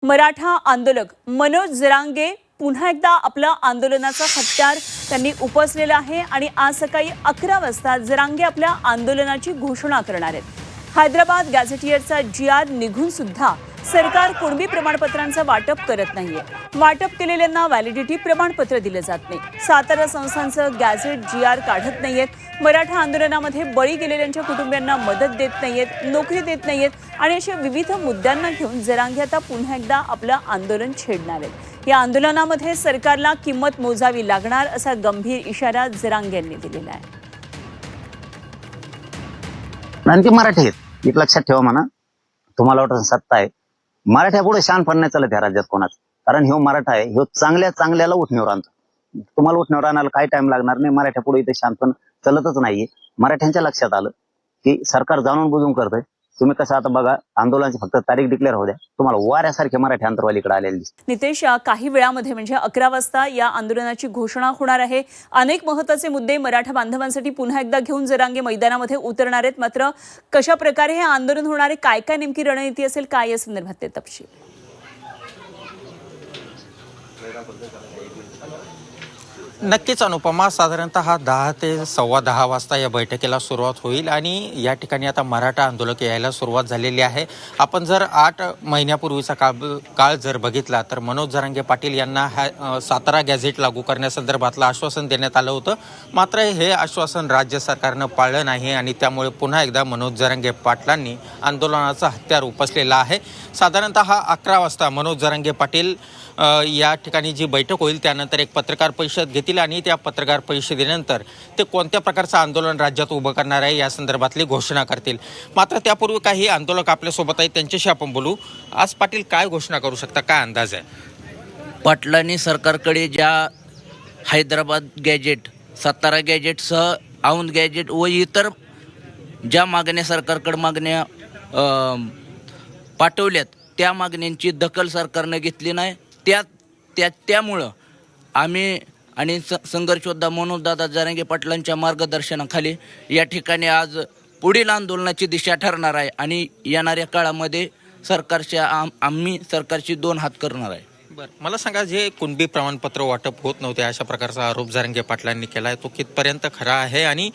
मराठा आंदोलक मनोज जरांगे पुन्हा एकदा आपलं आंदोलनाचं हत्यार त्यांनी उपसलेलं आहे आणि आज सकाळी 11 वाजता जरांगे आपल्या आंदोलनाची घोषणा करणार आहेत। हैदराबाद गॅझेटियरचा GR निघून सुद्धा सरकार कुणबी प्रमाणपत्रांचं वाटप करत नाहीये। वाटप केलेल्यांना व्हॅलिडिटी प्रमाणपत्र दिले जात नाही। सातारा संस्थांचं गॅझेट GR काढत नाहीयेत। मराठा आंदोलनामध्ये बळी गेलेल्यांच्या कुटुंबियांना मदत देत नाहीयेत, नोकरी देत नाहीयेत आणि अशा विविध मुद्द्यांना घेऊन जरांगे आता पुन्हा एकदा आपलं आंदोलन छेडणार आहेत। या आंदोलनामध्ये सरकारला किंमत मोजावी लागणार असा गंभीर इशारा जरांगे यांनी दिलेला आहे। आणखी मराठी आहेत एक लक्षात ठेवा म्हणा, तुम्हाला वाटतं सत्ता आहे मराठ्या पुढे शान पडण्यात चालत या राज्यात कोणाच, कारण ह्यो मराठा आहे ह्यो चांगल्या चांगल्याला उठण्यावर आणतो। तुम्हाला उठण्यावर आणायला काही टाइम लागणार नाही, मराठ्या पुढे इथे शानपण चलतच नाहीये। मराठ्यांच्या लक्षात आलं की सरकार जाणून बुजून करतंय। तुम्ही कसं आता बघा आंदोलनाची फक्त तारीख डिक्लेअर होऊ द्या, तुम्हाला वाऱ्यासारखे मराठी अंतरवालीकडे आलेले दिसते। नितेश, काही वेळामध्ये म्हणजे 11 वाजता या आंदोलनाची घोषणा होणार आहे। अनेक महत्त्वाचे मुद्दे मराठा बांधवांसाठी पुन्हा एकदा घेऊन जरांगे मैदानामध्ये उतरणार आहेत। मात्र कशा प्रकारे हे आंदोलन होणार आहे, काय काय नेमकी रणनीती असेल, काय या संदर्भात ते तपशील? नक्कीच अनुपमा, साधारणतः 10 ते 10:15 वाजता या बैठकीला सुरुवात होईल आणि या ठिकाणी आता मराठा आंदोलक यायला सुरुवात झालेली आहे। आपण जर 8 महिन्यापूर्वीचा काळ जर बघितला तर मनोज जरांगे पाटील यांना सातारा गॅझेट लागू करण्यासंदर्भातलं आश्वासन देण्यात आलं होतं। मात्र हे आश्वासन राज्य सरकारनं पाळलं नाही आणि त्यामुळे पुन्हा एकदा मनोज जरांगे पाटलांनी आंदोलनाचं हत्यार उपसलेलं आहे। साधारणतः 11 वाजता मनोज जरांगे पाटील या ठिकाणी जी बैठक होईल त्यानंतर एक पत्रकार परिषद घेतील आणि त्या पत्रकार परिषदेनंतर ते कोणत्या प्रकारचं आंदोलन राज्यात उभं करणार आहे या संदर्भातली घोषणा करतील। मात्र त्यापूर्वी काही आंदोलक आपल्यासोबत आहेत, त्यांच्याशी आपण बोलू। आज पाटील काय घोषणा करू शकता, काय अंदाज आहे? पाटलांनी सरकारकडे ज्या हैदराबाद गॅजेट, सातारा गॅजेटसह औंध गॅजेट व इतर ज्या मागण्या सरकारकडे मागण्या पाठवल्यात त्या मागण्यांची दखल सरकारनं घेतली नाही। त्यामुळं आम्ही आणि संघर्ष योद्धा मनोजदादा जरांगे पाटलांच्या मार्गदर्शनाखाली या ठिकाणी आज पुढील आंदोलनाची दिशा ठरणार आहे आणि येणाऱ्या काळामध्ये आम्ही सरकारची 2 हात करणार आहे। बरं, मला सांगा, जे कुणबी प्रमाणपत्र वाटप होत नव्हते अशा प्रकारचा आरोप जरांगे पाटलांनी केला आहे, तो कितपर्यंत खरा आहे आणि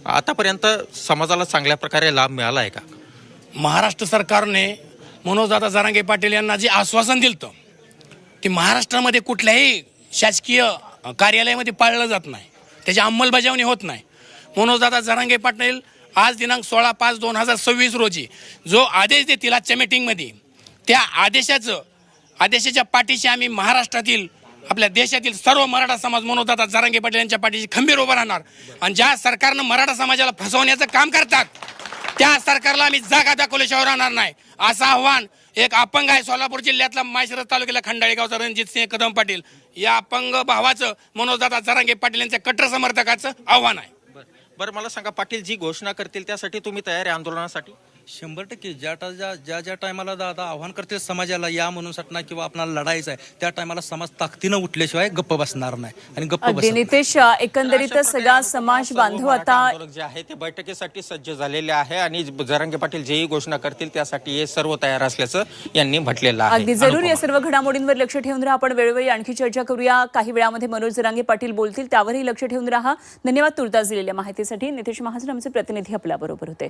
आतापर्यंत समाजाला चांगल्या प्रकारे लाभ मिळाला आहे का? महाराष्ट्र सरकारने मनोजदादा जरांगे पाटील यांना जे आश्वासन दिलं की महाराष्ट्रामध्ये कुठल्याही शासकीय कार्यालयामध्ये पाळलं जात नाही, त्याची अंमलबजावणी होत नाही। मनोजदादा जरांगे पाटील आज दिनांक 16/5/2026 रोजी जो आदेश देतील आजच्या मीटिंगमध्ये, त्या आदेशाच्या पाठीशी आम्ही महाराष्ट्रातील आपल्या देशातील सर्व मराठा समाज मनोजदादा जरांगे पाटील यांच्या पाठीशी खंबीर उभा राहणार आणि ज्या सरकारनं मराठा समाजाला फसवण्याचं काम करतात त्या सरकारला आम्ही जागा दाखवल्याशिवाय राहणार नाही, असं आव्हान एक अपंग आहे सोलापूर जिल्ह्यातला माळशिरस तालुक्याला खंडाळी गावचा रणजित सिंह कदम पाटील या अपंग भावाचं मनोजदादा जरांगे पाटील यांच्या कट्टर समर्थकाचं आव्हान आहे। बरं, मला सांगा पाटील, जी घोषणा करतील त्यासाठी तुम्ही तयार आहे आंदोलनासाठी? 100% ज्या टायमाला दादा आव्हान करते समाजाला या म्हणून सटना किंवा आपल्याला लढायचं आहे त्या टायमाला समाज ताकदीनं उठल्याशिवाय गप्प बसणार नाही आणि गप्प बसणार। नितेश, एकंदरीतच सगळा समाज बांधव आता आंदोलक जे आहे ते बैठकीसाठी सज्ज झालेले आहे आणि जरांगे पाटील जेही घोषणा करतील त्यासाठी हे सर्व तयार असल्याचं यांनी म्हटलेलं आहे। अगदी जरूर या सर्व घडामोडींवर लक्ष ठेवून राहा। आपण वेळोवेळी आणखी चर्चा करूया। काही वेळामध्ये मनोज जरांगे पाटील बोलतील त्यावरही लक्ष ठेवून राहा। धन्यवाद तुर्तास दिलेल्या माहितीसाठी। नितेश महाजन आमचे प्रतिनिधी आपल्या बरोबर होते।